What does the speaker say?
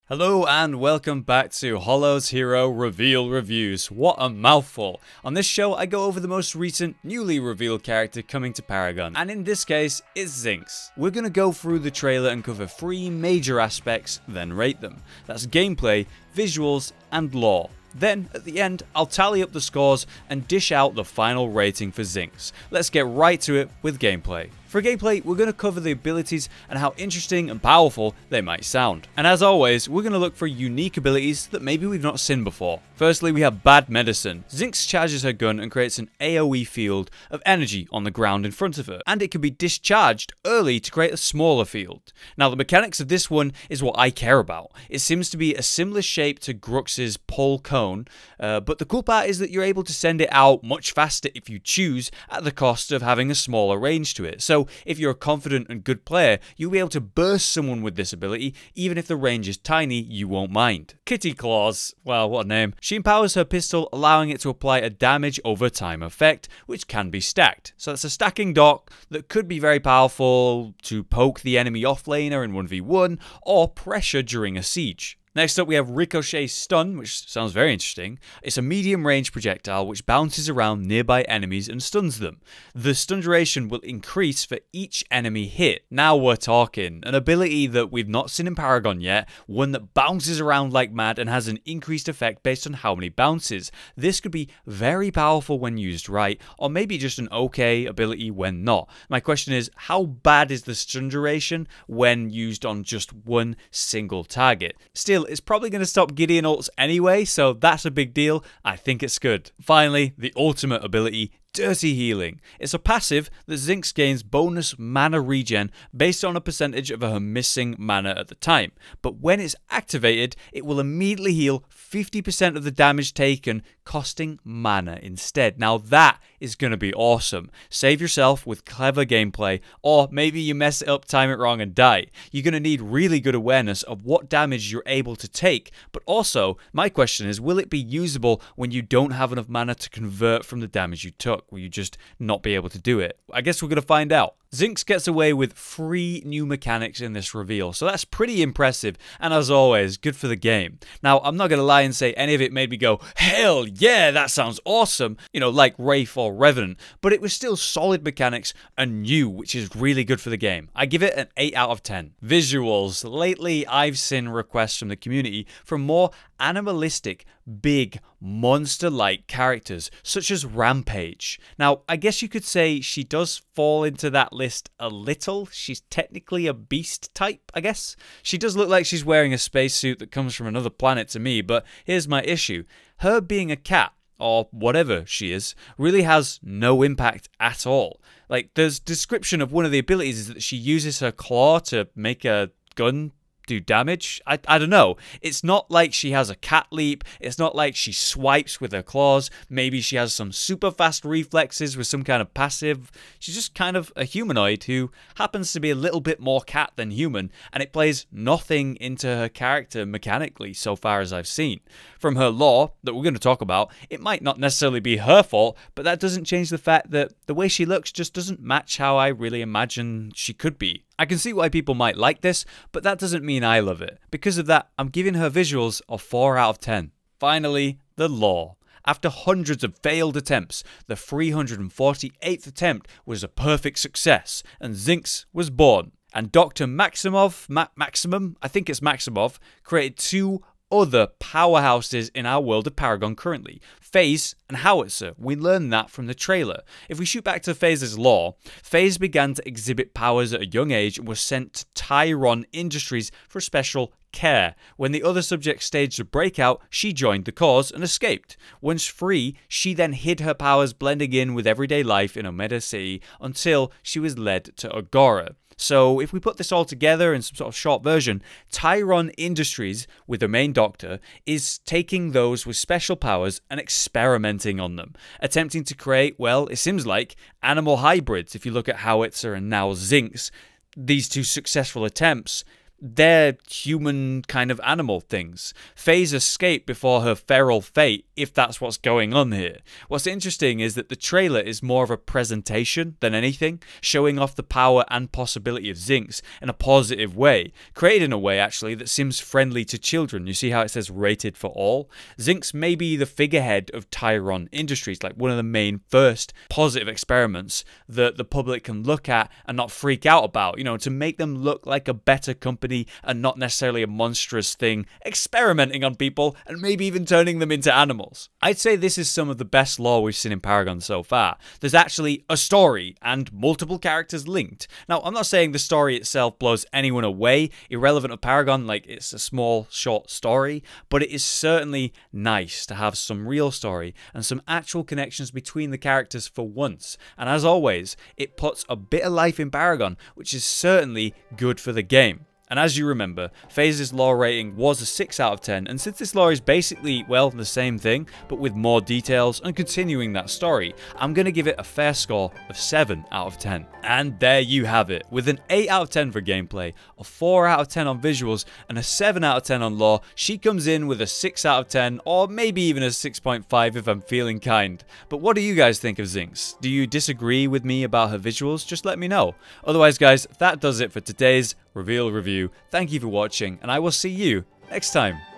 Hello and welcome back to Hollow's Hero Reveal Reviews. What a mouthful. On this show I go over the most recent newly revealed character coming to Paragon, and in this case it's Zinx. We're going to go through the trailer and cover 3 major aspects, then rate them. That's gameplay, visuals and lore. Then, at the end, I'll tally up the scores and dish out the final rating for Zinx. Let's get right to it with gameplay. For gameplay, we're going to cover the abilities and how interesting and powerful they might sound. And as always, we're going to look for unique abilities that maybe we've not seen before. Firstly, we have Bad Medicine. Zinx charges her gun and creates an AoE field of energy on the ground in front of her, and it can be discharged early to create a smaller field. Now, the mechanics of this one is what I care about. It seems to be a similar shape to Grux's Pole Cone, but the cool part is that you're able to send it out much faster if you choose, at the cost of having a smaller range to it. So if you're a confident and good player, you'll be able to burst someone with this ability. Even if the range is tiny, you won't mind. Kitty Claws, well, what a name. She empowers her pistol, allowing it to apply a damage over time effect, which can be stacked. So that's a stacking dock that could be very powerful to poke the enemy offlaner in 1v1 or pressure during a siege. Next up we have Ricochet Stun, which sounds very interesting. It's a medium range projectile which bounces around nearby enemies and stuns them. The stun duration will increase for each enemy hit. Now we're talking. An ability that we've not seen in Paragon yet, one that bounces around like mad and has an increased effect based on how many bounces. This could be very powerful when used right, or maybe just an okay ability when not. My question is, how bad is the stun duration when used on just one single target? Still, it's probably going to stop Gideon ults anyway, so that's a big deal. I think it's good. Finally, the ultimate ability, Dirty Healing. It's a passive that Zinx gains bonus mana regen based on a percentage of her missing mana at the time. But when it's activated, it will immediately heal 50% of the damage taken, costing mana instead. Now that is going to be awesome. Save yourself with clever gameplay, or maybe you mess it up, time it wrong and die. You're going to need really good awareness of what damage you're able to take, but also, my question is, will it be usable when you don't have enough mana to convert from the damage you took? Will you just not be able to do it? I guess we're going to find out. Zinx gets away with 3 new mechanics in this reveal, so that's pretty impressive, and as always, good for the game. Now, I'm not going to lie and say any of it made me go, hell yeah, that sounds awesome, you know, like Wraith or Revenant, but it was still solid mechanics and new, which is really good for the game. I give it an 8 out of 10. Visuals. Lately, I've seen requests from the community for more animalistic, big, monster-like characters, such as Rampage. Now, I guess you could say she does fall into that list a little. She's technically a beast type, I guess. She does look like she's wearing a spacesuit that comes from another planet to me, but here's my issue. Her being a cat, or whatever she is, really has no impact at all. Like, there's description of one of the abilities is that she uses her claw to make a gun do damage. I don't know. It's not like she has a cat leap. It's not like she swipes with her claws. Maybe she has some super fast reflexes with some kind of passive. She's just kind of a humanoid who happens to be a little bit more cat than human, and it plays nothing into her character mechanically so far as I've seen. From her lore, that we're going to talk about, it might not necessarily be her fault, but that doesn't change the fact that the way she looks just doesn't match how I really imagine she could be. I can see why people might like this, but that doesn't mean I love it. Because of that, I'm giving her visuals a 4 out of 10. Finally, the lore. After hundreds of failed attempts, the 348th attempt was a perfect success, and Zinx was born. And Dr. Maximum, I think it's Maximov, created 2 other powerhouses in our world of Paragon currently, FaZe and Howitzer. We learned that from the trailer. If we shoot back to FaZe's lore, FaZe began to exhibit powers at a young age and was sent to Tavern Industries for special care. When the other subject staged a breakout, she joined the cause and escaped. Once free, she then hid her powers, blending in with everyday life in Omega City until she was led to Agora. So if we put this all together in some sort of short version, Tavern Industries, with the main doctor, is taking those with special powers and experimenting on them, attempting to create, well, it seems like, animal hybrids. If you look at Howitzer and now Zinx, these 2 successful attempts they're human kind of animal things. Faye's escape before her feral fate, if that's what's going on here. What's interesting is that the trailer is more of a presentation than anything, showing off the power and possibility of Zinx in a positive way, created in a way actually that seems friendly to children. You see how it says rated for all? Zinx may be the figurehead of Tavern Industries, like one of the main first positive experiments that the public can look at and not freak out about, you know, to make them look like a better company and not necessarily a monstrous thing experimenting on people and maybe even turning them into animals. I'd say this is some of the best lore we've seen in Paragon so far. There's actually a story and multiple characters linked. Now, I'm not saying the story itself blows anyone away, irrelevant of Paragon, like it's a small, short story, but it is certainly nice to have some real story and some actual connections between the characters for once. And as always, it puts a bit of life in Paragon, which is certainly good for the game. And as you remember, FaZe's lore rating was a 6 out of 10, and since this lore is basically, well, the same thing, but with more details and continuing that story, I'm going to give it a fair score of 7 out of 10. And there you have it. With an 8 out of 10 for gameplay, a 4 out of 10 on visuals, and a 7 out of 10 on lore, she comes in with a 6 out of 10, or maybe even a 6.5 if I'm feeling kind. But what do you guys think of Zinx? Do you disagree with me about her visuals? Just let me know. Otherwise, guys, that does it for today's Reveal review. Thank you for watching, and I will see you next time.